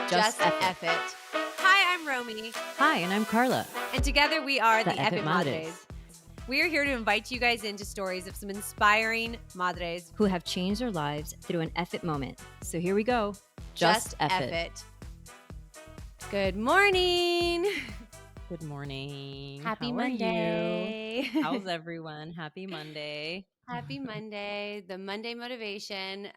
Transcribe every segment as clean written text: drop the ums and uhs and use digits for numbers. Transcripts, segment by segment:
Just Eff It. Hi, I'm Romy. Hi, and I'm Carla. And together we are the EFFing Madres. We are here to invite you guys into stories of some inspiring madres who have changed their lives through an Eff It moment. So here we go. Just Eff It. Good morning. Good morning. Happy How Monday. Are you? How's everyone? Happy Monday. Happy Monday. The Monday motivation.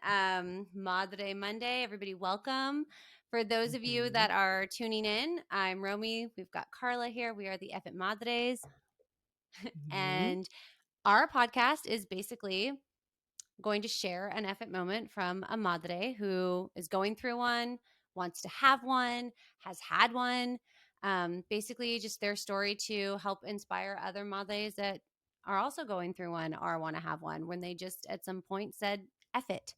Madre Monday. Everybody welcome. For those of you that are tuning in, I'm Romy. We've got Carla here. We are the Eff It Madres. And our podcast is basically going to share an Eff It moment from a madre who is going through one, wants to have one, has had one. Basically, just their story to help inspire other madres that are also going through one or want to have one when they just at some point said Eff it.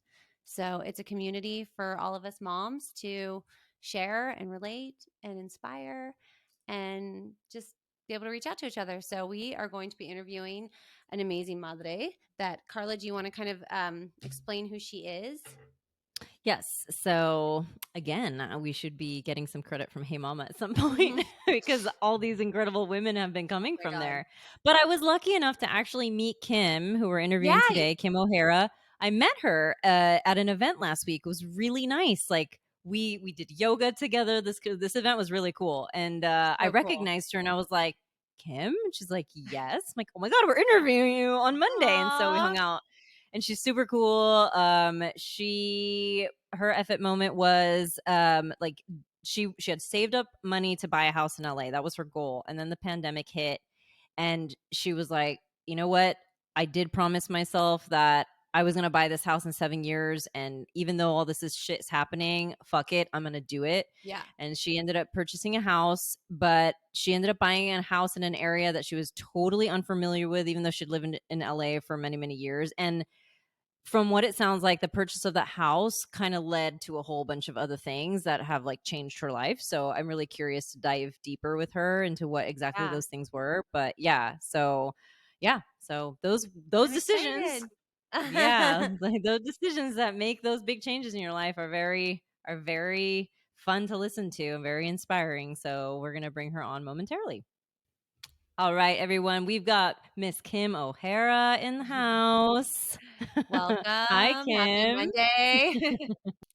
So it's a community for all of us moms to share and relate and inspire and just be able to reach out to each other. So we are going to be interviewing an amazing madre that, Carla, do you want to kind of explain who she is? Yes. So again, we should be getting some credit from Hey Mama at some point because all these incredible women have been coming from there. But I was lucky enough to actually meet Kim, who we're interviewing today, Kim O'Hara. I met her at an event last week. It was really nice. Like we did yoga together. This event was really cool. And I recognized her and I was like, Kim? And she's like, yes. I'm like, oh my God, we're interviewing you on Monday. Aww. And so we hung out. And she's super cool. Her Eff It moment was like she had saved up money to buy a house in LA. That was her goal. And then the pandemic hit and she was like, you know what? I did promise myself that I was going to buy this house in 7 years. And even though all this shit's happening, fuck it, I'm going to do it. Yeah. And she ended up purchasing a house, but she ended up buying a house in an area that she was totally unfamiliar with, even though she'd lived in LA for many, many years. And from what it sounds like, the purchase of that house kind of led to a whole bunch of other things that have like changed her life. So I'm really curious to dive deeper with her into what exactly those things were. But so those decisions, like those decisions that make those big changes in your life are very fun to listen to and very inspiring. So we're going to bring her on momentarily. All right, everyone. We've got Miss Kim O'Hara in the house. Welcome. Hi, Kim. Happy Monday.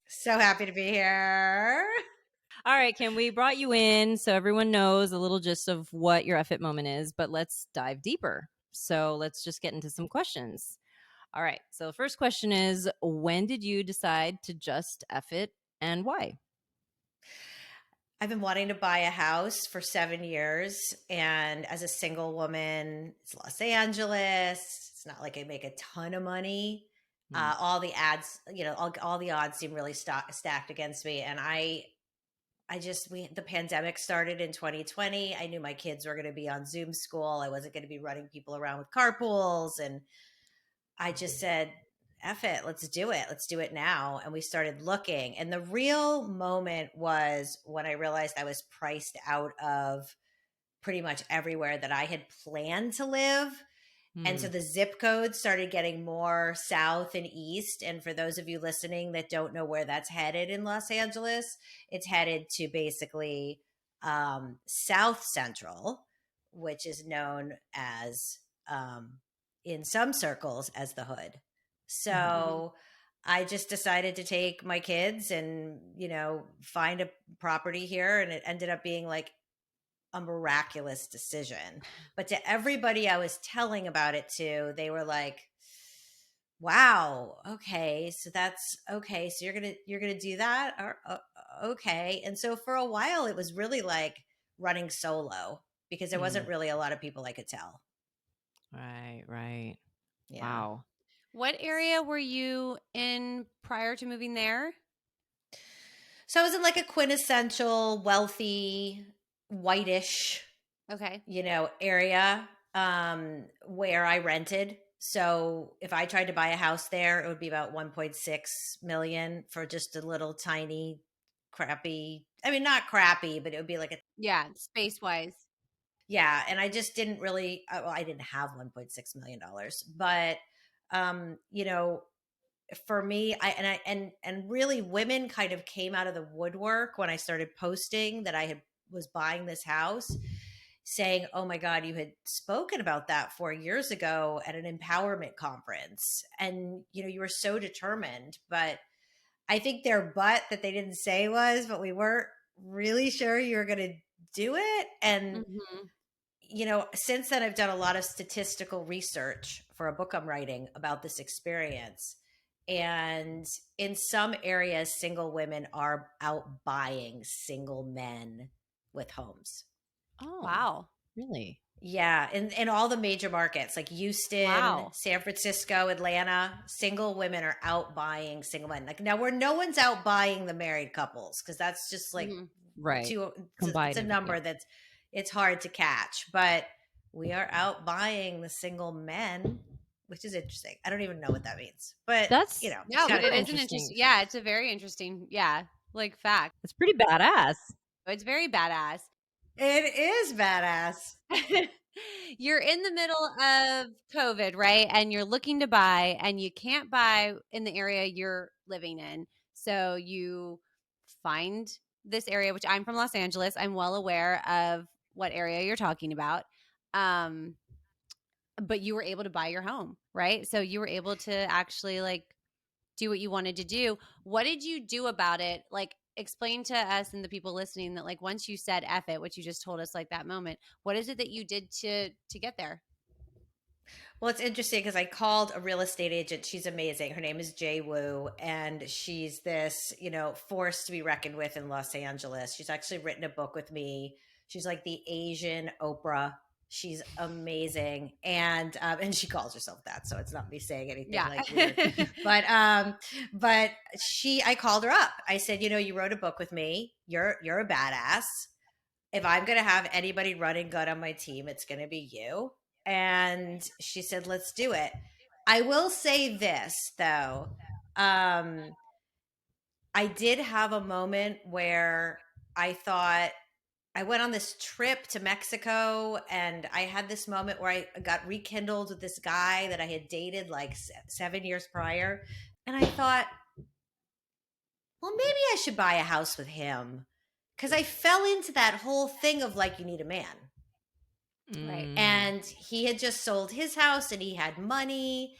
So happy to be here. All right, Kim, we brought you in so everyone knows a little gist of what your Eff It moment is, but let's dive deeper. So let's just get into some questions. All right. So the first question is, when did you decide to just Eff it and why? I've been wanting to buy a house for 7 years. And as a single woman, it's Los Angeles. It's not like I make a ton of money. All the ads, all the odds seem really stacked against me. And the pandemic started in 2020. I knew my kids were going to be on Zoom school. I wasn't going to be running people around with carpools. And I just said, Eff it, let's do it. Let's do it now. And we started looking. And the real moment was when I realized I was priced out of pretty much everywhere that I had planned to live. And so the zip codes started getting more south and east. And for those of you listening that don't know where that's headed in Los Angeles, it's headed to basically South Central, which is known as, in some circles, as the hood. So I just decided to take my kids and, find a property here. And it ended up being like a miraculous decision. But to everybody I was telling about it to, they were like, wow, okay, so that's okay. So you're going to do that? Or, okay. And so for a while it was really like running solo because there wasn't really a lot of people I could tell. Right. Yeah. Wow. What area were you in prior to moving there? So I was in like a quintessential wealthy, whitish, area where I rented. So if I tried to buy a house there, it would be about 1.6 million for just a little tiny, crappy. I mean, not crappy, but it would be like space wise. Yeah, and I just didn't really. I didn't have $1.6 million, but for me, and really women kind of came out of the woodwork when I started posting that was buying this house, saying, "Oh my God, you had spoken about that 4 years ago at an empowerment conference, and you were so determined." But I think their but that they didn't say was, "But we weren't really sure you were going to do it." And Mhm. since then, I've done a lot of statistical research for a book I'm writing about this experience. And in some areas, single women are out buying single men with homes. Oh, Wow. really? Yeah, in all the major markets like Houston, Wow. San Francisco, Atlanta, single women are out buying single men. Like now, where no one's out buying the married couples because that's just like Mhm. Right. too. It's a Combined. number Yeah. that's it's hard to catch, but we are out buying the single men, which is interesting. I don't even know what that means, but That's it's No, kind but of it super is cool. an interesting. interesting. Yeah, it's a very interesting. Yeah, like fact. It's pretty badass. It's very badass. It is badass. You're in the middle of COVID, right? And you're looking to buy, and you can't buy in the area you're living in. So you find this area, which I'm from Los Angeles. I'm well aware of what area you're talking about. Um, but you were able to buy your home, right? So you were able to actually like do what you wanted to do. What did you do about it? Like explain to us and the people listening that like once you said F it, which you just told us like that moment, what is it that you did to get there? Well, it's interesting because I called a real estate agent. She's amazing. Her name is Jay Wu, and she's this, force to be reckoned with in Los Angeles. She's actually written a book with me. She's like the Asian Oprah. She's amazing, and she calls herself that, so it's not me saying anything Yeah. like weird. But I called her up. I said, you wrote a book with me. You're a badass. If I'm going to have anybody run and gun on my team, it's going to be you. And she said, let's do it. I will say this, though. I did have a moment where I thought I went on this trip to Mexico and I had this moment where I got rekindled with this guy that I had dated like 7 years prior. And I thought, well, maybe I should buy a house with him. Because I fell into that whole thing of like, you need a man. Right. And he had just sold his house and he had money.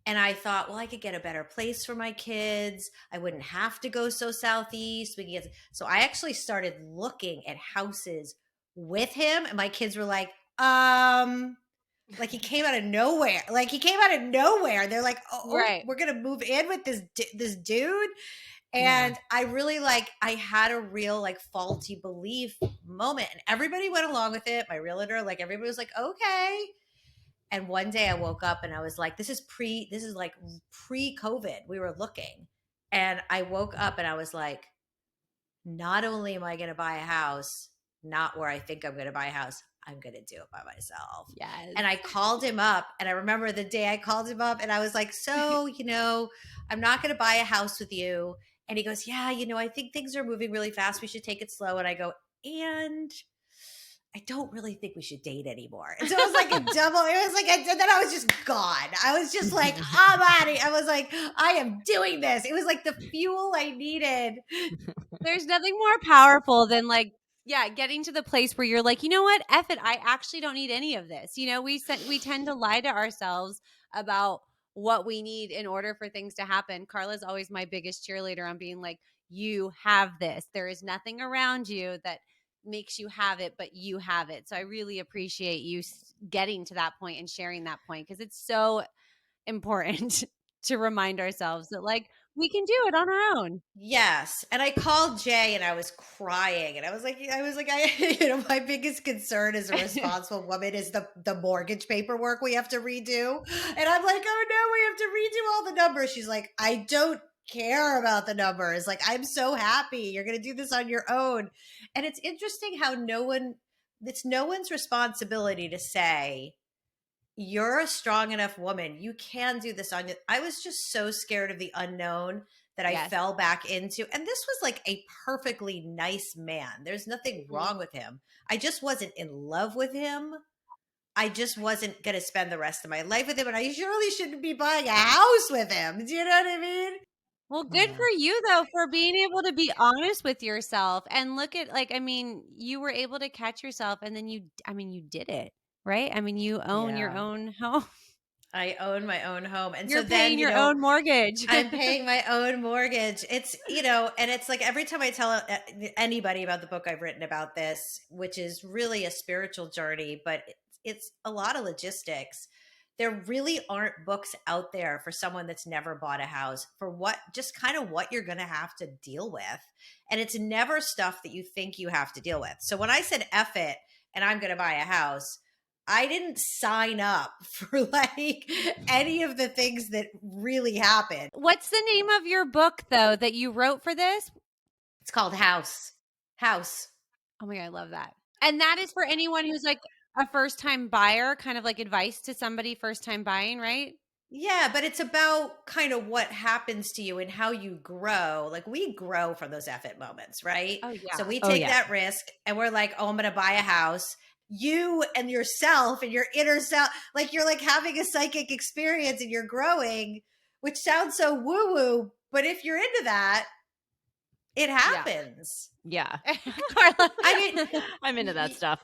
And I thought, well, I could get a better place for my kids. I wouldn't have to go so southeast. So I actually started looking at houses with him. And my kids were like he came out of nowhere. Like he came out of nowhere. They're like, oh, Right. we're going to move in with this dude. Yeah. And I really I had a real faulty belief moment and everybody went along with it. My realtor, everybody was like, okay. And one day I woke up and I was like, this is like pre-COVID. We were looking. And I woke up and I was like, not only am I going to buy a house, not where I think I'm going to buy a house, I'm going to do it by myself. Yes. And I called him up and I remember the day I called him up and I was like, so, I'm not going to buy a house with you. And he goes, yeah, I think things are moving really fast. We should take it slow. And I go, and I don't really think we should date anymore. And so it was like a double, it was like, and then I was just gone. I was just like, I'm out of here. I was like, I am doing this. It was like the fuel I needed. There's nothing more powerful than like, yeah, getting to the place where you're like, you know what, F it, I actually don't need any of this. We tend to lie to ourselves about what we need in order for things to happen. Carla's always my biggest cheerleader on being like, you have this. There is nothing around you that makes you have it, but you have it. So I really appreciate you getting to that point and sharing that point because it's so important to remind ourselves that like we can do it on our own. Yes. And I called Jay and I was crying and I was like, my biggest concern as a responsible woman is the mortgage paperwork we have to redo. And I'm like, oh no, we have to redo all the numbers. She's like, I don't care about the numbers. Like, I'm so happy. You're going to do this on your own. And it's interesting how it's no one's responsibility to say, you're a strong enough woman. You can do this on your. I was just so scared of the unknown that I Yes. fell back into. And this was like a perfectly nice man. There's nothing wrong with him. I just wasn't in love with him. I just wasn't going to spend the rest of my life with him, and I surely shouldn't be buying a house with him. Do you know what I mean? Well, good for you though for being able to be honest with yourself and look at like I mean, you were able to catch yourself and then you did it, right? I mean, you own your Yeah. own home. I own my own home. And so You're then, paying your own mortgage. I'm paying my own mortgage. It's, and it's like every time I tell anybody about the book I've written about this, which is really a spiritual journey, but it's a lot of logistics. There really aren't books out there for someone that's never bought a house for just kind of what you're going to have to deal with. And it's never stuff that you think you have to deal with. So when I said F it and I'm going to buy a house, I didn't sign up for like any of the things that really happened. What's the name of your book though that you wrote for this? It's called House. House. Oh my God, I love that. And that is for anyone who's like a first time buyer, kind of like advice to somebody first time buying, right? Yeah, but it's about kind of what happens to you and how you grow. Like we grow from those effort moments, right? Oh yeah. So we Oh, take yeah. that risk and we're like, oh, I'm going to buy a house. You and yourself and your inner self, like you're like having a psychic experience and you're growing, which sounds so woo woo. But if you're into that, it happens. Yeah. Carla. I mean, I'm into that stuff.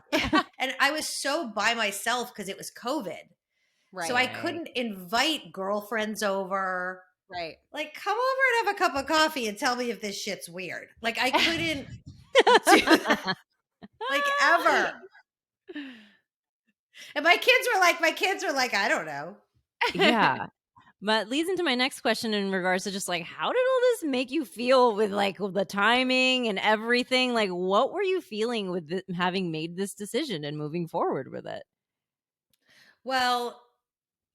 and I was so by myself because it was COVID. Right. So I couldn't invite girlfriends over. Right. Like, come over and have a cup of coffee and tell me if this shit's weird. Like, I couldn't do that, like, ever. And my kids were like, I don't know. Yeah. But leads into my next question in regards to just like, how did all this make you feel with like the timing and everything? Like, what were you feeling with having made this decision and moving forward with it? Well,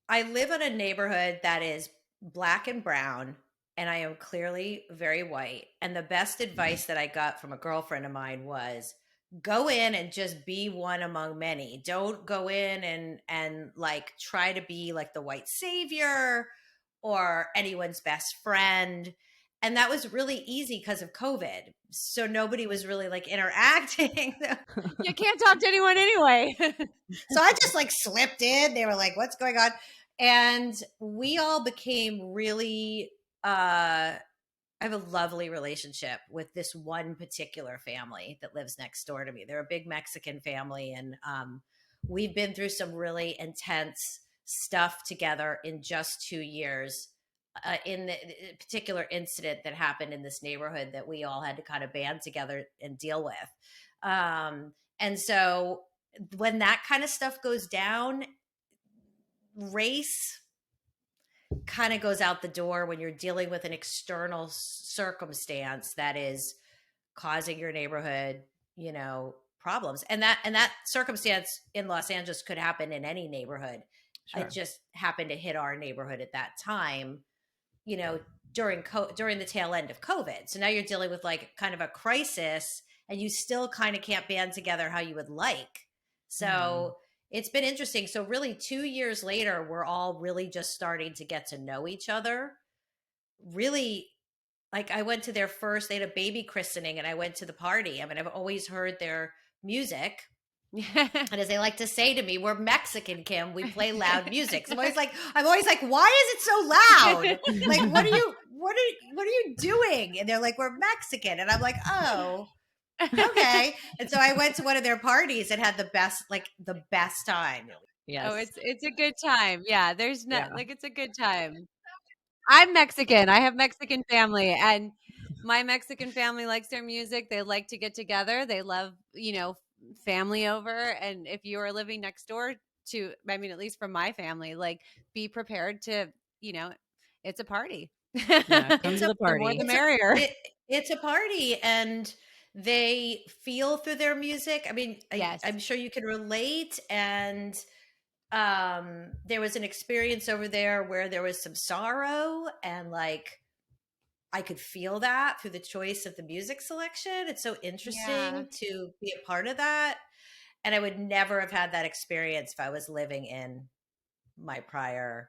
I live in a neighborhood that is black and brown, and I am clearly very white. And the best advice that I got from a girlfriend of mine was go in and just be one among many. Don't go in and like try to be like the white savior or anyone's best friend. And that was really easy because of COVID. So nobody was really like interacting. You can't talk to anyone anyway. So I just like slipped in. They were like, what's going on? And we all became really I have a lovely relationship with this one particular family that lives next door to me. They're a big Mexican family, and we've been through some really intense stuff together in just 2 years. In the particular incident that happened in this neighborhood that we all had to kind of band together and deal with. And so when that kind of stuff goes down, race kind of goes out the door when you're dealing with an external circumstance that is causing your neighborhood, problems. And that circumstance in Los Angeles could happen in any neighborhood. Sure. It just happened to hit our neighborhood at that time, during the tail end of COVID. So now you're dealing with like kind of a crisis and you still kind of can't band together how you would like. So it's been interesting. So really 2 years later, we're all really just starting to get to know each other. Really, like I went to they had a baby christening and I went to the party. I mean, I've always heard their music. And as they like to say to me, we're Mexican, Kim. We play loud music. So I'm always like, why is it so loud? Like, what are you doing? And they're like, we're Mexican. And I'm like, oh, okay. And so I went to one of their parties and had the best time. Yes. Oh, it's a good time. Yeah, there's no like it's a good time. I'm Mexican. I have Mexican family, and my Mexican family likes their music. They like to get together. They love, family over. And if you are living next door to, I mean, at least from my family, like be prepared to, it's a party. Yeah, come to the The more party. the merrier. It's a party, and they feel through their music. I mean, Yes. I'm sure you can relate. And there was an experience over there where there was some sorrow, and like I could feel that through the choice of the music selection. It's so interesting to be a part of that. And I would never have had that experience if I was living in my prior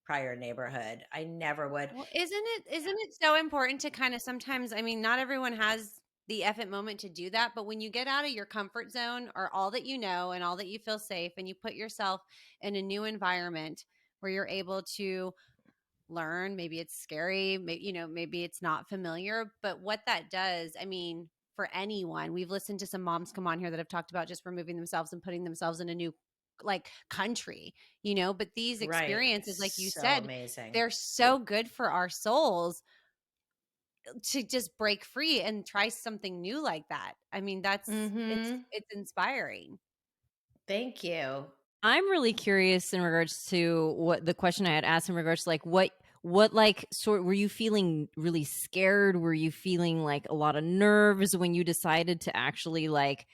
neighborhood. I never would. Well, isn't it so important to kind of sometimes, I mean, not everyone has the effort moment to do that. But when you get out of your comfort zone or all that you know and all that you feel safe, and you put yourself in a new environment where you're able to learn, maybe it's scary, maybe it's not familiar, but what that does, I mean, for anyone, we've listened to some moms come on here that have talked about just removing themselves and putting themselves in a new like country, but these Right. experiences, like you So said, amazing. they're so good for our souls to just break free and try something new like that. I mean, Mm-hmm. it's inspiring. Thank you. I'm really curious in regards to what the question I had asked in regards to like what like sort were you feeling really scared? Were you feeling like a lot of nerves when you decided to actually like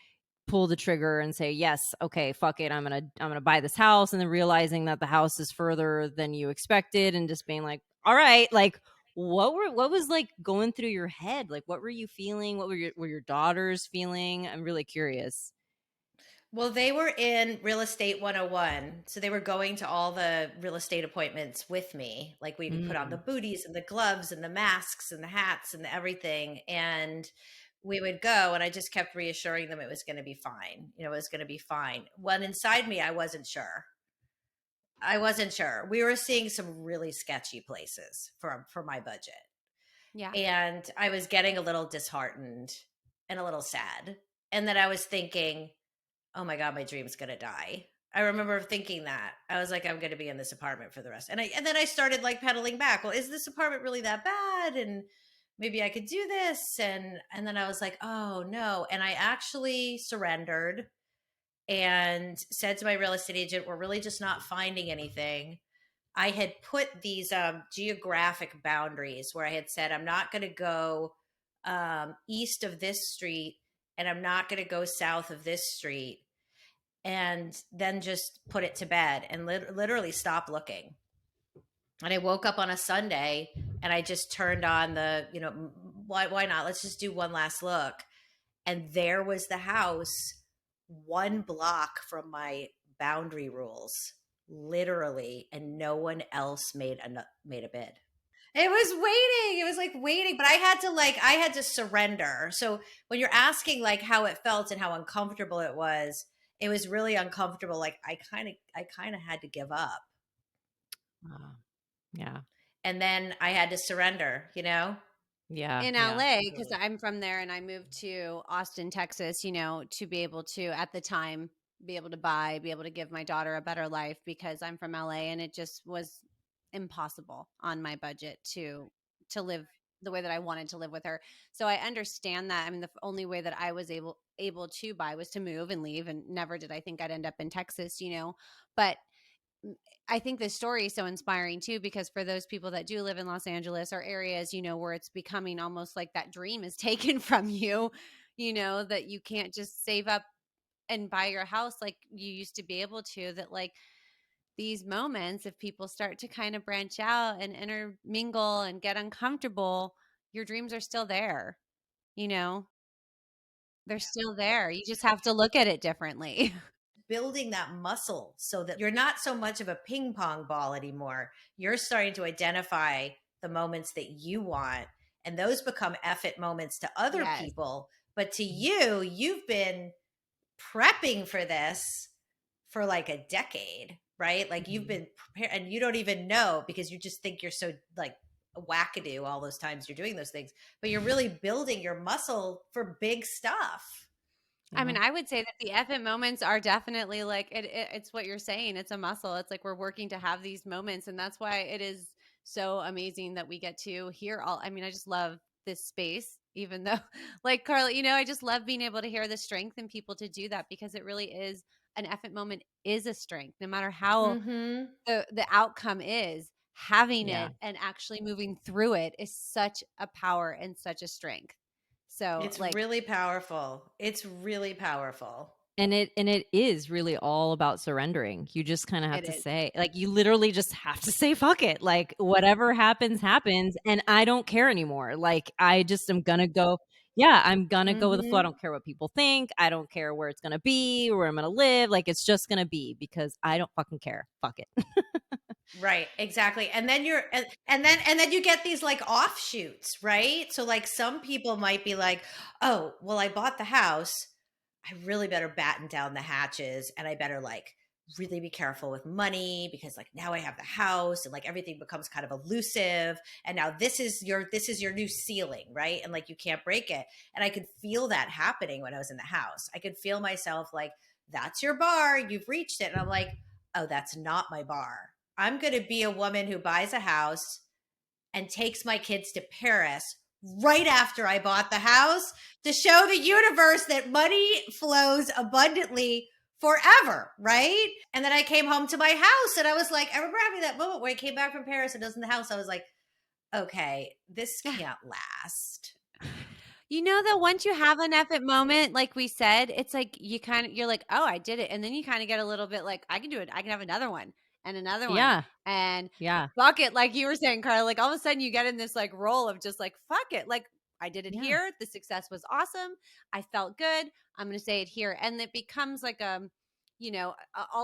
pull the trigger and say, yes, okay, fuck it, I'm gonna buy this house, and then realizing that the house is further than you expected and just being like, all right, like what was like going through your head? Like what were you feeling? What were your daughters feeling? I'm really curious. Well, they were in Real Estate 101. So they were going to all the real estate appointments with me. Like we'd put on the Mm. booties and the gloves and the masks and the hats and the everything. And we would go, and I just kept reassuring them it was going to be fine. It was going to be fine. When inside me, I wasn't sure. I wasn't sure. We were seeing some really sketchy places for my budget. Yeah. And I was getting a little disheartened and a little sad. And then I was thinking, oh my God, my dream's gonna die. I remember thinking that. I was like, I'm gonna be in this apartment for the rest. And then I started like pedaling back. Well, is this apartment really that bad? And maybe I could do this. And then I was like, oh no. And I actually surrendered and said to my real estate agent, we're really just not finding anything. I had put these geographic boundaries where I had said, I'm not going to go east of this street, and I'm not going to go south of this street, and then just put it to bed and literally stop looking. And I woke up on a Sunday and I just turned on the, why not? Let's just do one last look. And there was the house 1 block from my boundary rules, literally, and no one else made a bid. It was waiting. It was like waiting, but I had to surrender. So when you're asking like how it felt and how uncomfortable it was really uncomfortable. Like I kind of had to give up. Yeah. And then I had to surrender. Yeah. In Yeah. LA, because I'm from there and I moved to Austin, Texas, to be able to, at the time, be able to give my daughter a better life, because I'm from LA and it just was impossible on my budget to live the way that I wanted to live with her. So I understand that. I mean, the only way that I was able to buy was to move and leave, and never did I think I'd end up in Texas. But I think this story is so inspiring too, because for those people that do live in Los Angeles or areas, where it's becoming almost like that dream is taken from you, that you can't just save up and buy your house like you used to be able to, that like these moments, if people start to kind of branch out and intermingle and get uncomfortable, your dreams are still there, you know, they're still there. You just have to look at it differently. Building that muscle so that you're not so much of a ping pong ball anymore. You're starting to identify the moments that you want, and those become effort moments to other Yes. people. But to you, you've been prepping for this for like a decade, right? Like you've been prepared, and you don't even know because you just think you're so like wackadoo all those times you're doing those things, but you're really building your muscle for big stuff. I mean, I would say that the effort moments are definitely like it's what you're saying. It's a muscle. It's like we're working to have these moments, and that's why it is so amazing that we get to hear all. I mean, I just love this space, even though, like Carla, I just love being able to hear the strength in people to do that, because it really is an effort moment is a strength, no matter how Mm-hmm. the outcome is. Having Yeah. it and actually moving through it is such a power and such a strength. So, It's like, really powerful. It's really powerful. And it is really all about surrendering. You just kind of have it to is. say, like, you literally just have to say, fuck it. Like, whatever happens, happens. And I don't care anymore. Like, I just am going to go. Yeah, I'm going to go with the flow. I Mm-hmm. don't care what people think. I don't care where it's going to be, where I'm going to live. Like, it's just going to be because I don't fucking care. Fuck it. Right, exactly. And then and then you get these like offshoots, right? So like some people might be like, "Oh, well I bought the house. I really better batten down the hatches and I better like really be careful with money because like now I have the house and like everything becomes kind of elusive and now this is your new ceiling, right? And like you can't break it." And I could feel that happening when I was in the house. I could feel myself like, "That's your bar, you've reached it." And I'm like, "Oh, that's not my bar. I'm going to be a woman who buys a house and takes my kids to Paris right after I bought the house to show the universe that money flows abundantly forever, right?" And then I came home to my house and I was like, I remember having that moment where I came back from Paris and I was in the house. I was like, okay, this can't last. You know that once you have an F it moment, like we said, it's like you're like, oh, I did it. And then you kind of get a little bit like, I can do it. I can have another one and another one. Yeah. And Yeah. fuck it. Like you were saying, Carla, like all of a sudden you get in this like role of just like, fuck it. Like I did it Yeah. here. The success was awesome. I felt good. I'm going to say it here. And it becomes like a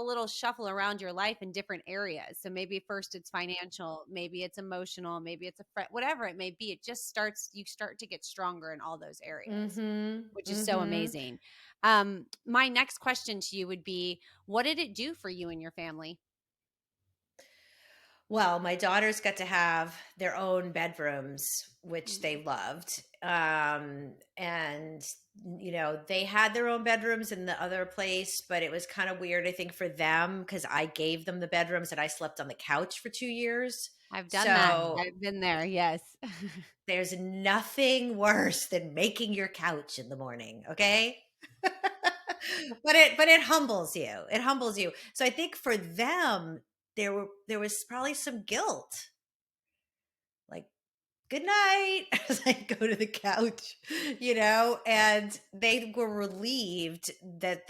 little shuffle around your life in different areas. So maybe first it's financial, maybe it's emotional, maybe it's whatever it may be. You start to get stronger in all those areas, which is so amazing. My next question to you would be, what did it do for you and your family? Well, my daughters got to have their own bedrooms, which they loved. And, they had their own bedrooms in the other place, but it was kind of weird, I think, for them because I gave them the bedrooms and I slept on the couch for 2 years. I've done that. So I've been there. Yes. there's nothing worse than making your couch in the morning, okay? But it humbles you. It humbles you. So I think for them, there was probably some guilt. Like, good night. As I go to the couch, and they were relieved that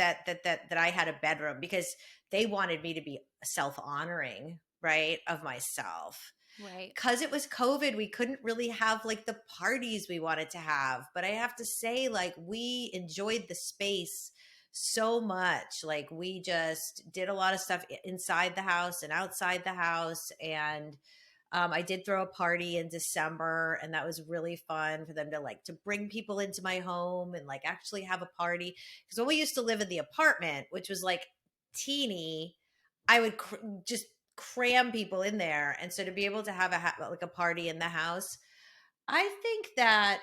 I had a bedroom because they wanted me to be self-honoring, right, of myself. Right. Because it was COVID, we couldn't really have like the parties we wanted to have. But I have to say, like, we enjoyed the space so much. Like, we just did a lot of stuff inside the house and outside the house. And I did throw a party in December, and that was really fun for them to bring people into my home and like actually have a party. Because when we used to live in the apartment, which was like teeny, I would just cram people in there, and so to be able to have like a party in the house, I think that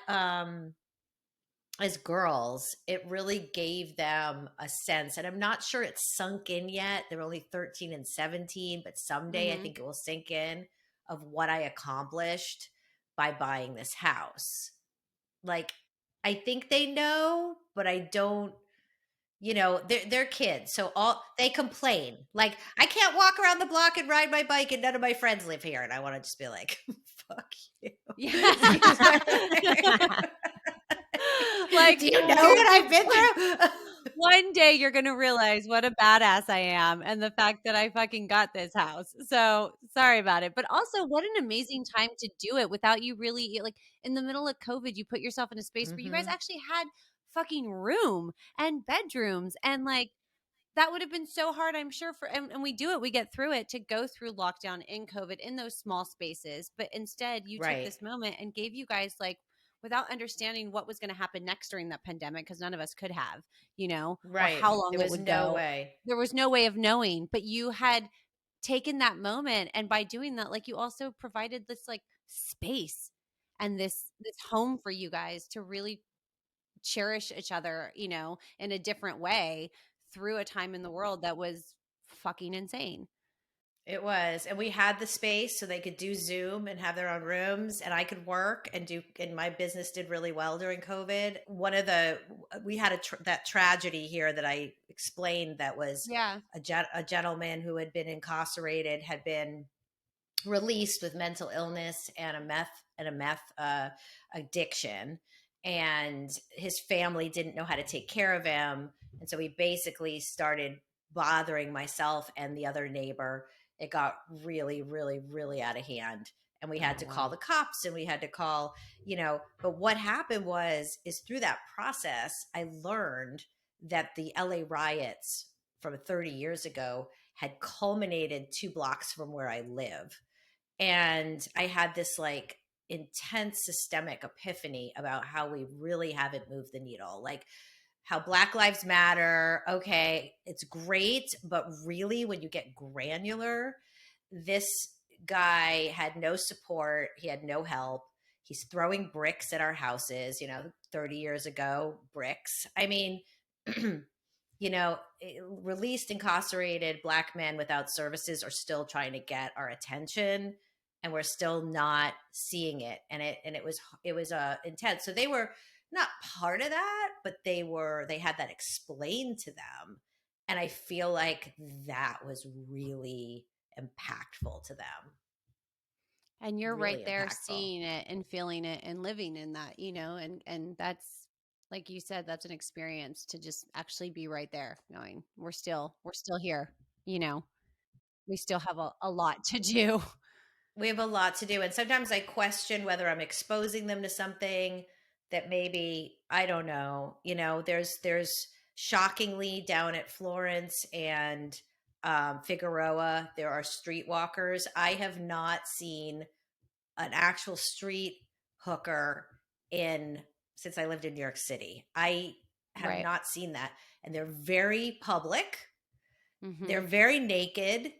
as girls, it really gave them a sense, and I'm not sure it's sunk in yet. They're only 13 and 17, but someday I Mm-hmm. think it will sink in of what I accomplished by buying this house. Like, I think they know, but I don't. They're kids, so all they complain. Like, I can't walk around the block and ride my bike, and none of my friends live here, and I want to just be like, "Fuck you." Excuse my language. Like, Do you know what I've been through? one day you're going to realize what a badass I am and the fact that I fucking got this house. So sorry about it. But also, what an amazing time to do it without you really, like, in the middle of COVID, you put yourself in a space where you guys Hmm. actually had fucking room and bedrooms and like that would have been so hard, I'm sure, and we do it, we get through it to go through lockdown in COVID in those small spaces. But instead, you took Right, this moment and gave you guys like, without understanding what was going to happen next during that pandemic, because none of us could have, or right. how long There it was would no go. way. There was no way of knowing, but you had taken that moment. And by doing that, like you also provided this like space and this home for you guys to really cherish each other, in a different way through a time in the world that was fucking insane. It was. And we had the space so they could do Zoom and have their own rooms, and I could work and my business did really well during COVID. We had that tragedy here that I explained that was Yeah. a gentleman who had been incarcerated, had been released with mental illness and a meth addiction, and his family didn't know how to take care of him, and so he basically started bothering myself and the other neighbor. It got really, really, really out of hand, and we had Oh, to call wow. the cops, and we had to call, but what happened is through that process I learned that the LA riots from 30 years ago had culminated 2 blocks from where I live. And I had this like intense systemic epiphany about how we really haven't moved the needle. Like how Black Lives Matter, okay, it's great, but really when you get granular, this guy had no support, he had no help. He's throwing bricks at our houses, 30 years ago, bricks. I mean, released incarcerated Black men without services are still trying to get our attention, and we're still not seeing it. And it was intense. So they were not part of that, but they had that explained to them. And I feel like that was really impactful to them. And you're right Really there impactful. seeing it and feeling it and living in that, and that's, like you said, that's an experience to just actually be right there going, we're still here, you know, we still have a lot to do. We have a lot to do. And sometimes I question whether I'm exposing them to something that maybe, I don't know, there's shockingly down at Florence and Figueroa, there are streetwalkers. I have not seen an actual street hooker in since I lived in New York City. I have Right. not seen that. And they're very public. They're Mm-hmm. very naked.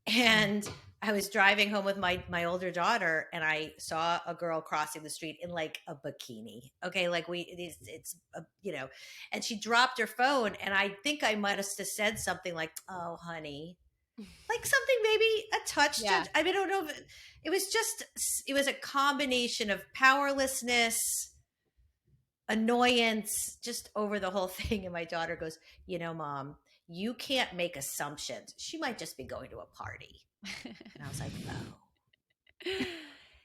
And I was driving home with my older daughter, and I saw a girl crossing the street in like a bikini. Okay, like and she dropped her phone, and I think I might have said something like, "Oh, honey," like something maybe a touch. Yeah. I mean, I don't know. If it was a combination of powerlessness, annoyance, just over the whole thing. And my daughter goes, Mom, you can't make assumptions. She might just be going to a party. And I was like, oh.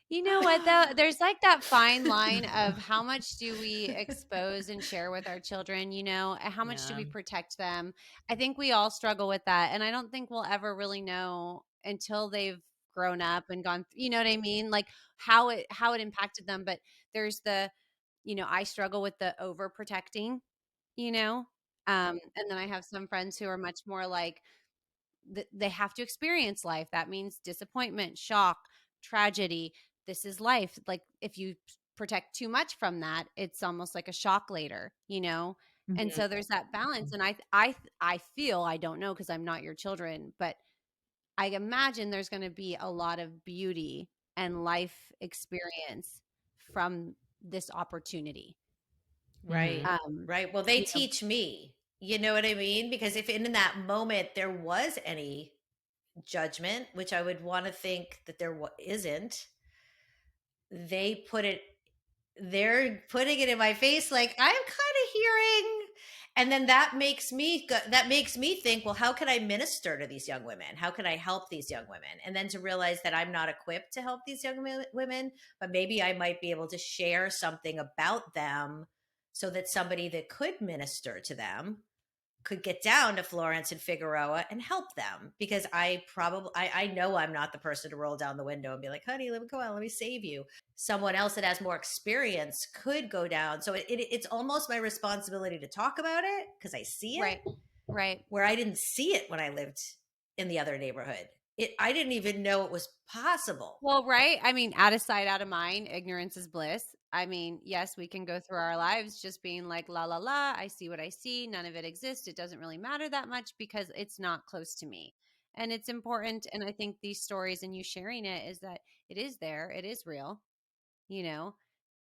You know what though? There's like that fine line of how much do we expose and share with our children, and how much do Yeah. we protect them? I think we all struggle with that. And I don't think we'll ever really know until they've grown up and gone, you know what I mean? Like how it impacted them. But there's I struggle with the overprotecting, you know? And then I have some friends who are much more like, they have to experience life. That means disappointment, shock, tragedy. This is life. Like if you protect too much from that, it's almost like a shock later. And Mhm. so there's that balance. And I feel, I don't know because I'm not your children, but I imagine there's going to be a lot of beauty and life experience from this opportunity. Right. Um, Right. Well, they you know, teach me, you know what I mean? Because if in that moment there was any judgment, which I would want to think that isn't, they put it they're putting it in my face like I'm kind of hearing, and then that makes me think, well, how can I minister to these young women? How can I help these young women? And then to realize that I'm not equipped to help these young women, but maybe I might be able to share something about them so that somebody that could minister to them could get down to Florence and Figueroa and help them, because I know I'm not the person to roll down the window and be like, honey, let me go out, let me save you. Someone else that has more experience could go down. So it's almost my responsibility to talk about it because I see it, right, right. where I didn't see it when I lived in the other neighborhood. I didn't even know it was possible. Well, right. I mean, out of sight, out of mind, ignorance is bliss. I mean, yes, we can go through our lives just being like, la, la, la, I see what I see. None of it exists. It doesn't really matter that much because it's not close to me. And it's important. And I think these stories and you sharing it is that it is there, it is real, you know,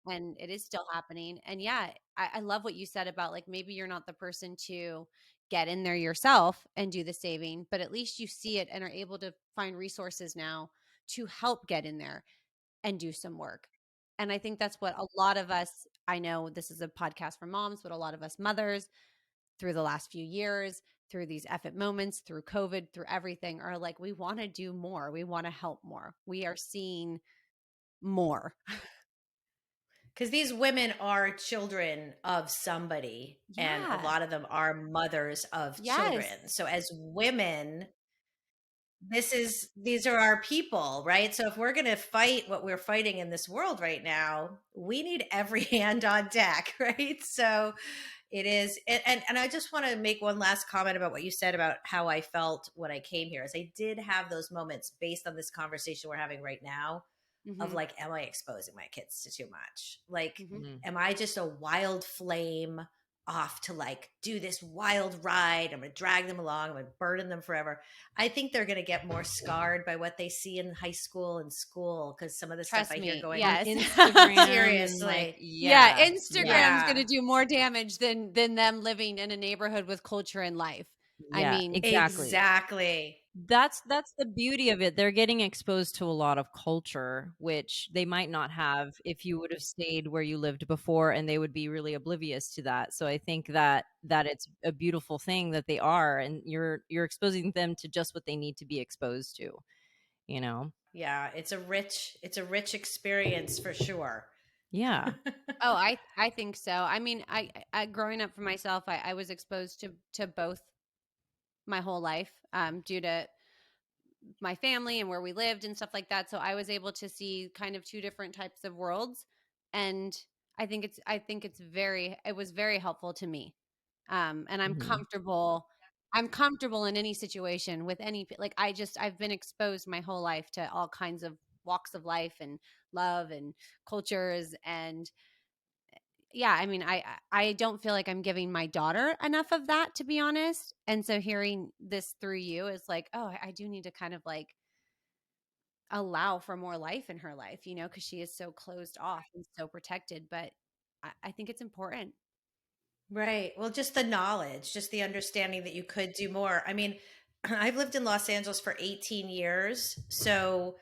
and it is still happening. And yeah, I love what you said about like maybe you're not the person to get in there yourself and do the saving, but at least you see it and are able to find resources now to help get in there and do some work. And I think that's what a lot of us, I know this is a podcast for moms, but a lot of us mothers through the last few years, through these effort moments, through COVID, through everything, are like, we want to do more. We want to help more. We are seeing more. Because these women are children of somebody, and a Yeah. lot of them are mothers of Yes. children. So as women, these are our people, right? So if we're going to fight what we're fighting in this world right now, we need every hand on deck, right? So It is. And I just want to make one last comment about what you said about how I felt when I came here. Is I did have those moments based on this conversation we're having right now of Mhm. like, am I exposing my kids to too much? Like, Mhm. Mhm. am I just a wild flame off to like do this wild ride? I'm going to drag them along. I'm going to burden them forever. I think they're going to get more scarred by what they see in high school and school because some of the stuff Trust I hear me. going On on. Yes. Instagram and like, Seriously. Yeah, yeah, yeah, Instagram's Yeah. gonna do more damage than them living in a neighborhood with culture and life. I yeah, mean, exactly. Exactly. That's the beauty of it. They're getting exposed to a lot of culture, which they might not have if you would have stayed where you lived before, and they would be really oblivious to that. So I think that it's a beautiful thing that they are, and you're exposing them to just what they need to be exposed to, you know? Yeah, it's a rich experience for sure. Yeah. oh, I think so. I mean, I growing up for myself, I was exposed to both my whole life, due to my family and where we lived and stuff like that. So I was able to see kind of two different types of worlds, and it was very helpful to me. And Mhm. I'm comfortable in any situation with like I've been exposed my whole life to all kinds of walks of life and love and cultures. And yeah, I mean, I don't feel like I'm giving my daughter enough of that, to be honest. And so hearing this through you is like, oh, I do need to kind of like allow for more life in her life, because she is so closed off and so protected. But I think it's important. Right. Well, just the knowledge, just the understanding that you could do more. I mean, I've lived in Los Angeles for 18 years. So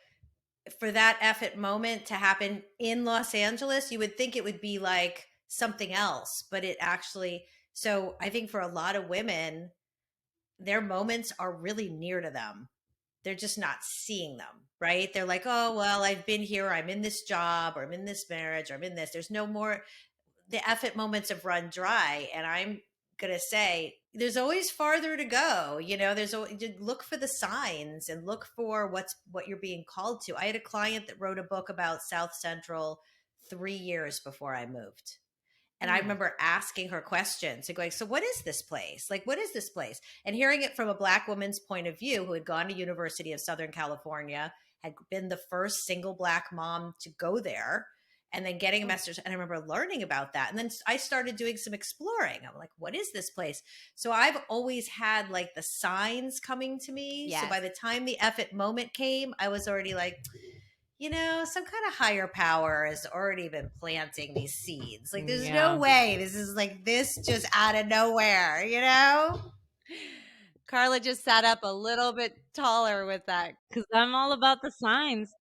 for that effort moment to happen in Los Angeles, you would think it would be like something else, but it actually, so I think for a lot of women, their moments are really near to them. They're just not seeing them, right? They're like, oh, well, I've been here, I'm in this job, or I'm in this marriage, or I'm in this. There's no more, the effort moments have run dry. And I'm going to say, there's always farther to go. There's always, look for the signs and look for what you're being called to. I had a client that wrote a book about South Central 3 years before I moved. And I Mm. remember asking her questions and going, so what is this place? Like, what is this place? And hearing it from a Black woman's point of view who had gone to University of Southern California, had been the first single Black mom to go there, and then getting a Oh, message. And I remember learning about that. And then I started doing some exploring. I'm like, what is this place? So I've always had like the signs coming to me. So yes. by the time the effort moment came, I was already like, some kind of higher power has already been planting these seeds. Like, there's no Yeah. way this is like this just out of nowhere. Carla just sat up a little bit taller with that. Cuz I'm all about the signs.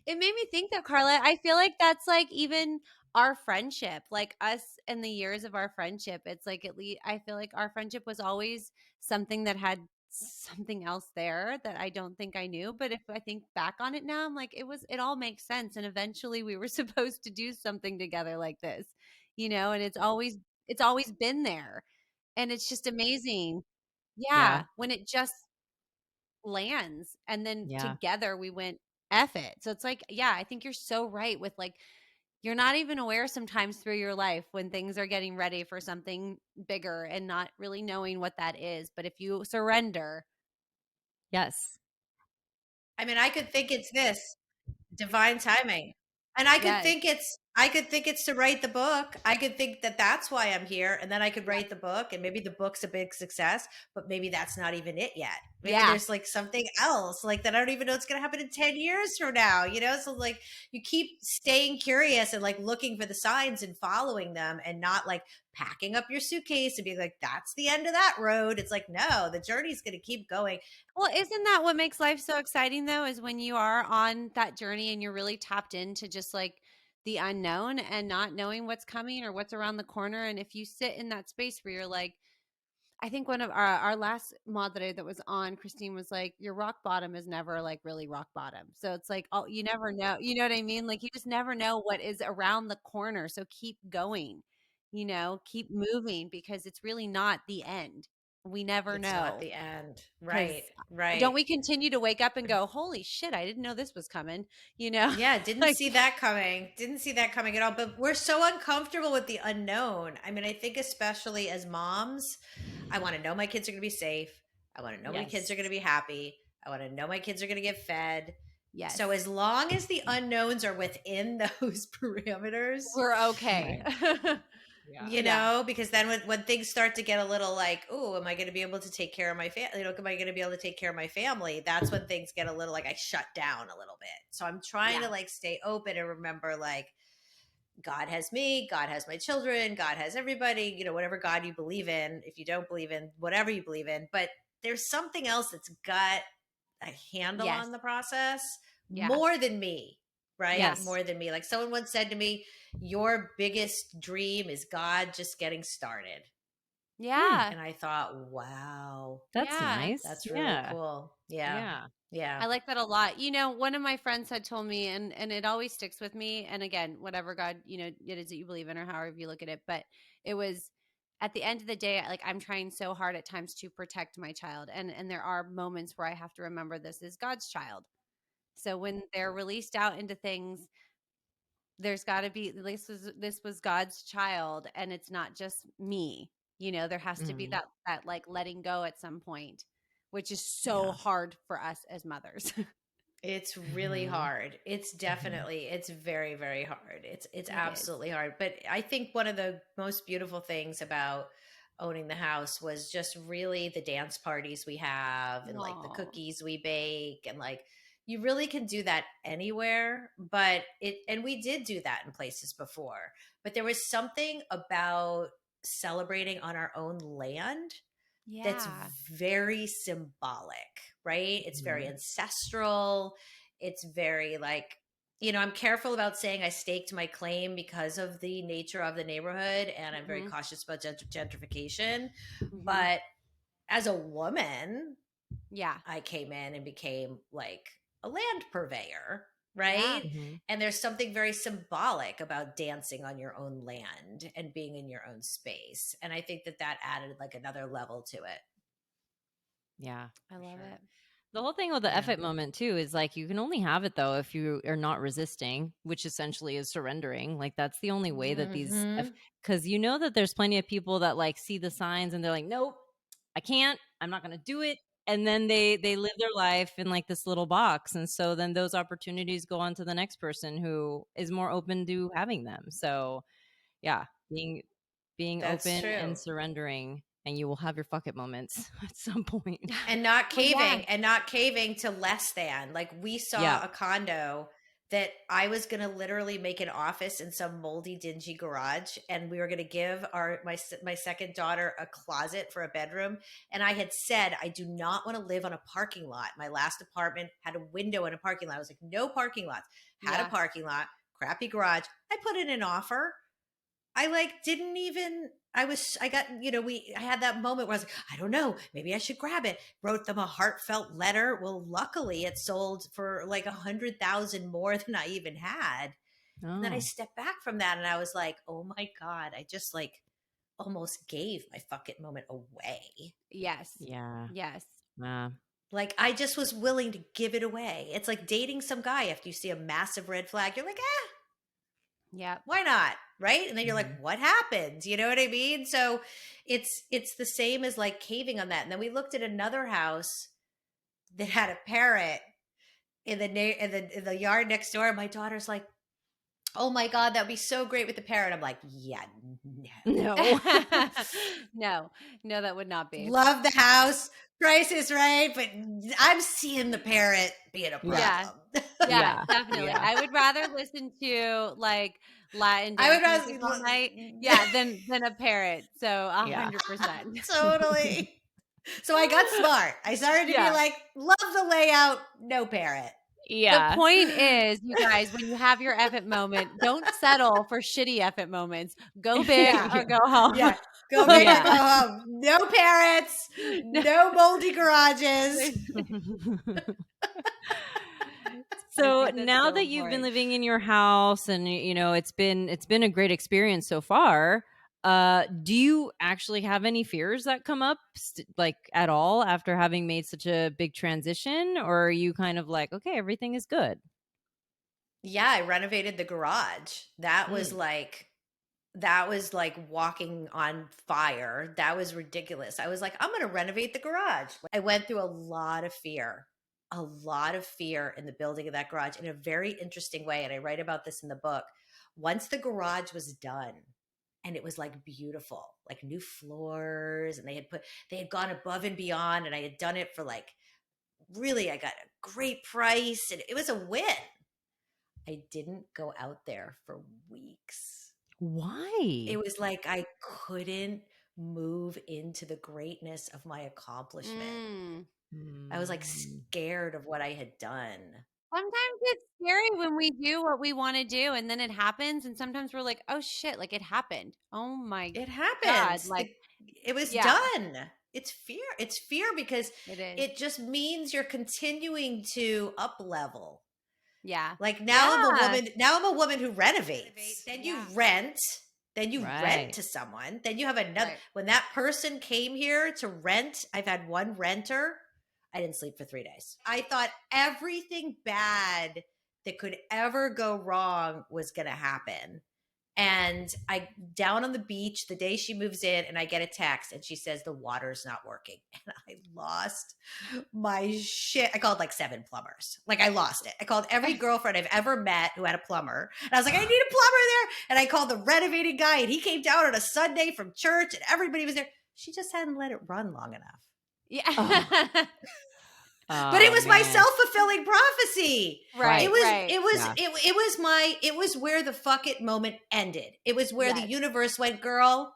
It made me think though, Carla, I feel like that's like even our friendship, like us in the years of our friendship. It's like at least I feel like our friendship was always something that had something else there that I don't think I knew. But if I think back on it now, I'm like, it all makes sense. And eventually we were supposed to do something together like this, and it's always been there. And it's just amazing. Yeah. Yeah. When it just lands, and then Yeah. together we went F it. So it's like, yeah, I think you're so right with like you're not even aware sometimes through your life when things are getting ready for something bigger and not really knowing what that is. But if you surrender, Yes. I mean, I could think it's this. Divine timing. And yes, I could think it's to write the book. I could think that that's why I'm here, and then I could yeah, write the book, and maybe the book's a big success, but maybe that's not even it yet. Maybe yeah. there's like something else like that I don't even know what's going to happen in 10 years from now. So like you keep staying curious and like looking for the signs and following them, and not like packing up your suitcase and being like that's the end of that road. It's like no, the journey's going to keep going. Well, isn't that what makes life so exciting though? Is when you are on that journey and you're really tapped into just like the unknown and not knowing what's coming or what's around the corner. And if you sit in that space where you're like, I think one of our last Madre that was on, Christine was like, your rock bottom is never like really rock bottom. So it's like, oh, you never know. You know what I mean? Like you just never know what is around the corner. So keep going, keep moving because it's really not the end. we never It's not know. the end. 'Cause Right. Right. don't we continue to wake up and go, "Holy shit, I didn't know this was coming," you know? Yeah, didn't Like see that coming. Didn't see that coming at all. But we're so uncomfortable with the unknown. I mean, I think especially as moms, I want to know my kids are going to be safe. I want to know my kids Yes. are going to be happy. I want to know my kids are going to get fed. yes, So as long as the unknowns are within those parameters, we're okay. Yeah. because then when things start to get a little like, oh, am I going to be able to take care of my family? Am I going to be able to take care of my family? That's when things get a little like I shut down a little bit. So I'm trying Yeah. to like stay open and remember like God has me, God has my children, God has everybody, whatever God you believe in, if you don't believe in whatever you believe in, but there's something else that's got a handle Yes. on the process Yeah. more than me, right? Yes. More than me. Like someone once said to me, your biggest dream is God just getting started. Yeah. And I thought, wow, That's Yeah. nice. that's really cool. Yeah. Yeah. Yeah. I like that a lot. One of my friends had told me, and it always sticks with me. And again, whatever God, it is that you believe in or however you look at it. But it was at the end of the day, like I'm trying so hard at times to protect my child. And there are moments where I have to remember this is God's child. So when they're released out into things, there's got to be this was God's child, and it's not just me. There has to be Mhm. that like letting go at some point, which is so Yeah. hard for us as mothers. It's really Mhm. hard. It's definitely, it's very, very hard. It's It is. absolutely hard. But I think one of the most beautiful things about owning the house was just really the dance parties we have and like the Aw. cookies we bake and like you really can do that anywhere, but and we did do that in places before. But there was something about celebrating on our own land that's Yeah. very symbolic, right? It's very Mhm. ancestral. It's very like, I'm careful about saying I staked my claim because of the nature of the neighborhood and I'm very Mhm. cautious about gentrification. Mhm. But as a woman, Yeah. I came in and became like a land purveyor, Yeah. right? Mhm. And there's something very symbolic about dancing on your own land and being in your own space. And I think that added like another level to it. Yeah. I For love sure. it. The whole thing with the Yeah. effort moment too is like you can only have it though if you are not resisting, which essentially is surrendering. Like that's the only way that these, Mhm. because that there's plenty of people that like see the signs and they're like, nope, I can't, I'm not going to do it, and then they live their life in like this little box, and so then those opportunities go on to the next person who is more open to having them. So yeah, being That's open true. and surrendering, and you will have your fuck it moments at some point. And not Well, yeah. caving to less than. Like we Yeah. saw a condo that I was going to literally make an office in some moldy dingy garage and we were going to give my second daughter a closet for a bedroom, and I had said I do not want to live on a parking lot. My last apartment had a window in a parking lot. I was like, no parking lots. Had a Yeah. parking lot, crappy garage. I put in an offer. I like didn't even I got, I had that moment where I was like, I don't know, maybe I should grab it. Wrote them a heartfelt letter. Well, luckily it sold for like 100,000 more than I even had. And then I Oh. stepped back from that and I was like, oh my God, I just like almost gave my fuck it moment away. Yes. Yeah. Yes. Like I just was willing to give it away. It's like dating some guy after you see a massive red flag. You're like, Yep. why not, right? And then you're Mhm. like, what happened? You know what I mean? So it's the same as like caving on that. And then we looked at another house that had a parrot in the yard next door. My daughter's like, oh my God, that'd be so great with the parrot. I'm like, yeah, no. No. No, that would not be. Love the house, price is right, but I'm seeing the parrot being a Yeah. problem. Yeah, Yeah. definitely. Yeah. I would rather listen to like Latin I would dance music all rather night, yeah, than a parrot. So Yeah. 100%. totally. So I got smart. I started to be Yeah. like, love the layout, no parrot. The Yeah. point is, you guys, when you have your effort moment, don't settle for shitty effort moments. Go big Yeah. or go home. Yeah. Go big or Yeah. go home. No parrots, No. no moldy garages. I So think that's now so that you've been important. living in your house and it's been a great experience so far, Do you actually have any fears that come up like at all after having made such a big transition, or are you kind of like, okay, everything is good? Yeah, I renovated the garage. Mm. That was like walking on fire. That was ridiculous. I was like, I'm going to renovate the garage. I went through a lot of fear in the building of that garage in a very interesting way. And I write about this in the book. Once the garage was done and it was like beautiful, like new floors, and they had gone above and beyond, and I had done it for like really, I got a great price, and it was a win. I didn't go out there for weeks. It Why? was like I couldn't move into the greatness of my accomplishment. Mm. I was like Mm. scared of what I had done. Sometimes it's scary when we do what we want to do and then it happens. And sometimes we're like, oh shit, like it happened. Oh my It happened. God. Like, It was yeah, done. It's fear. It's fear because it is. it just means you're continuing to up level. Yeah. Like Yeah. now I'm a woman who renovates. Then you Yeah. rent, Right. to someone. Then you have another Right. when that person came here to rent, I've had one renter. I didn't sleep for 3 days. I thought everything bad that could ever go wrong was going to happen. And I down on the beach the day she moves in, and I get a text and she says the water's not working. And I lost my shit. I called like 7 plumbers. Like I lost it. I called every girlfriend I've ever met who had a plumber. And I was like, I need a plumber there. And I called the renovating guy, and he came down on a Sunday from church, and everybody was there. She just hadn't let it run long enough. Oh, Yeah. But it oh was my man. self-fulfilling prophecy. Right. Right. Yeah. It was where the fuck it moment ended. It was where the Yes. universe went, girl,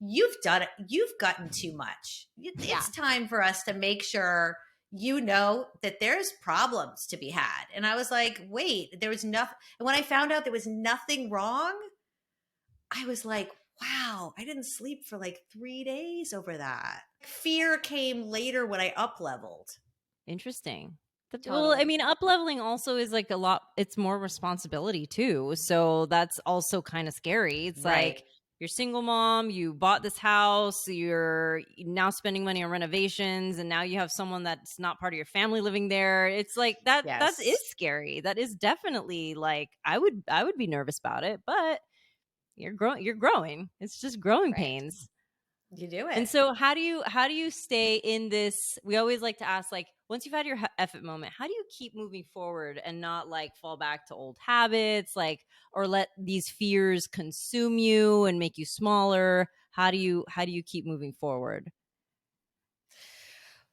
you've done it. You've gotten too much. Yeah. It's time for us to make sure you know that there's problems to be had. And I was like, wait, there was nothing. And when I found out there was nothing wrong, I was like, wow, I didn't sleep for like 3 days over that. Fear came later when I up leveled. Interesting. Well, I Totally. mean, up leveling also is like a lot. It's more responsibility too. So that's also kind of scary. It's Right. like you're single mom, you bought this house, you're now spending money on renovations, and now you have someone that's not part of your family living there. It's like that. That is Yes. scary. That is definitely like I would be nervous about it, but you're growing. You're growing. It's just growing Right. pains. You do And it. so how do you stay in this? We always like to ask, like, once you've had your effort moment, how do you keep moving forward and not like fall back to old habits, like, or let these fears consume you and make you smaller? How do you keep moving forward?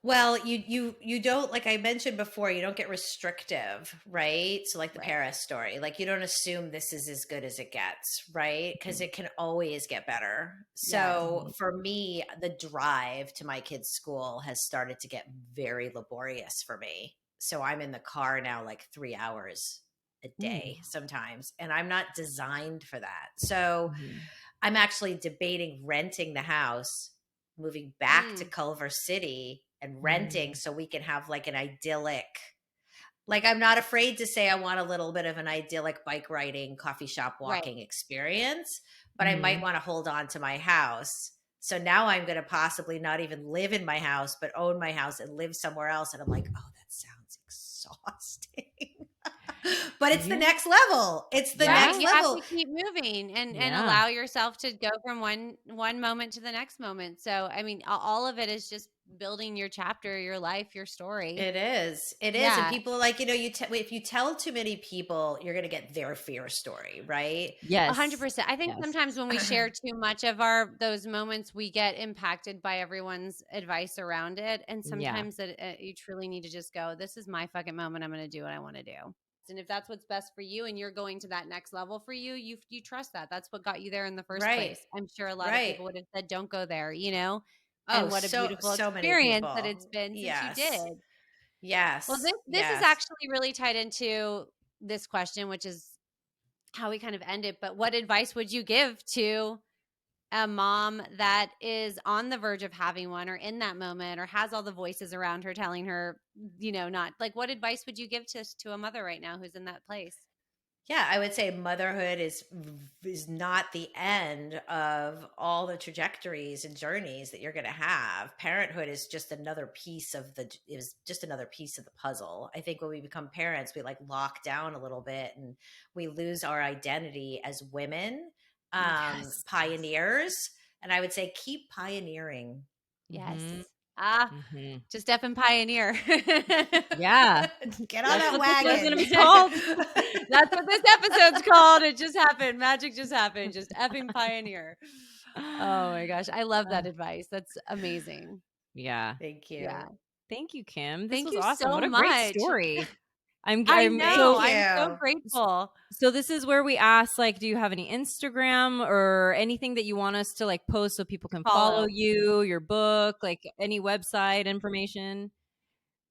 Well, you don't, like I mentioned before, you don't get restrictive, right? So like the Right. Paris story, like you don't assume this is as good as it gets, right? Because it can always get better. Yes. So for me, the drive to my kids' school has started to get very laborious for me. So I'm in the car now like 3 hours a Ooh. day sometimes, and I'm not designed for that. So Mhm. I'm actually debating renting the house, moving back to Mm. Culver City and renting Mm. so we can have like an idyllic, like I'm not afraid to say I want a little bit of an idyllic bike riding, coffee shop Right. walking experience, but I might Mhm. want to hold on to my house. So now I'm going to possibly not even live in my house, but own my house and live somewhere else. And I'm like, oh, that sounds exhausting. But it's the Yeah. next level. It's the Right. next Yeah. You have level. to keep moving and Yeah. allow yourself to go from one moment to the next moment. So, I mean, all of it is just building your chapter, your life, your story. It is. It is. And Yeah. people are like, if you tell too many people, you're going to get their fear story, right? Yes. 100%. I think Yes. sometimes when we share too much of those moments, we get impacted by everyone's advice around it. And Yeah. sometimes you truly need to just go, this is my fucking moment. I'm going to do what I want to do. And if that's what's best for you and you're going to that next level for you, you trust that. That's what got you there in the first Right. place. I'm sure a lot of Right. people would have said, don't go there, you know? Oh, And what a beautiful so many experience that people. it's been since you did. Yes. Well, Yes. this is Yes. actually really tied into this question, which is how we kind of end it. But what advice would you give to a mom that is on the verge of having one or in that moment or has all the voices around her telling her, not like what advice would you give to a mother right now who's in that place? Yeah, I would say motherhood is not the end of all the trajectories and journeys that you're going to have. Parenthood is just another piece of the puzzle. I think when we become parents, we like lock down a little bit and we lose our identity as women, Yes. pioneers. And I would say keep pioneering. Yes. Mhm. Ah, Mhm. just effing pioneer. Yeah. Get on That's that what this show's wagon. gonna be called. That's what this episode's called. It just happened. Magic just happened. Just effing pioneer. Oh my gosh. I love that advice. That's amazing. Yeah. Thank you. Yeah. Thank you, Kim. This Thank was you awesome. so What a great much. story. I'm I I'm know. Thank so I'm so you. grateful. so this is where we ask, like, do you have any Instagram or anything that you want us to like post so people can follow you, your book, like any website information?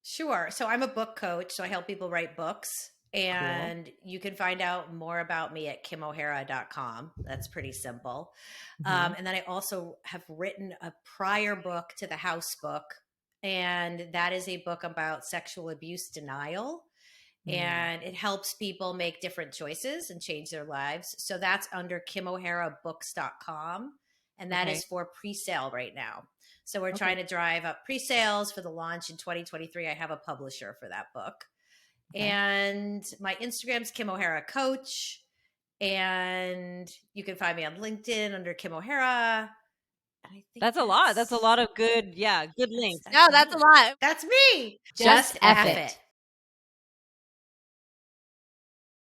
Sure. So I'm a book coach, so I help people write books. Cool. And you can find out more about me at kimohara.com. That's pretty simple. Mhm. And then I also have written a prior book to the house book. And that is a book about sexual abuse denial. And it helps people make different choices and change their lives. So that's under kimoharabooks.com. And that Okay. is for pre-sale right now. So we're Okay. trying to drive up pre-sales for the launch in 2023. I have a publisher for that book. Okay. And my Instagram's Kim O'Hara Coach. And you can find me on LinkedIn under Kim O'Hara. And I think That's a lot. That's a lot of good, good links. No, that's a me. lot. That's me. Just F it.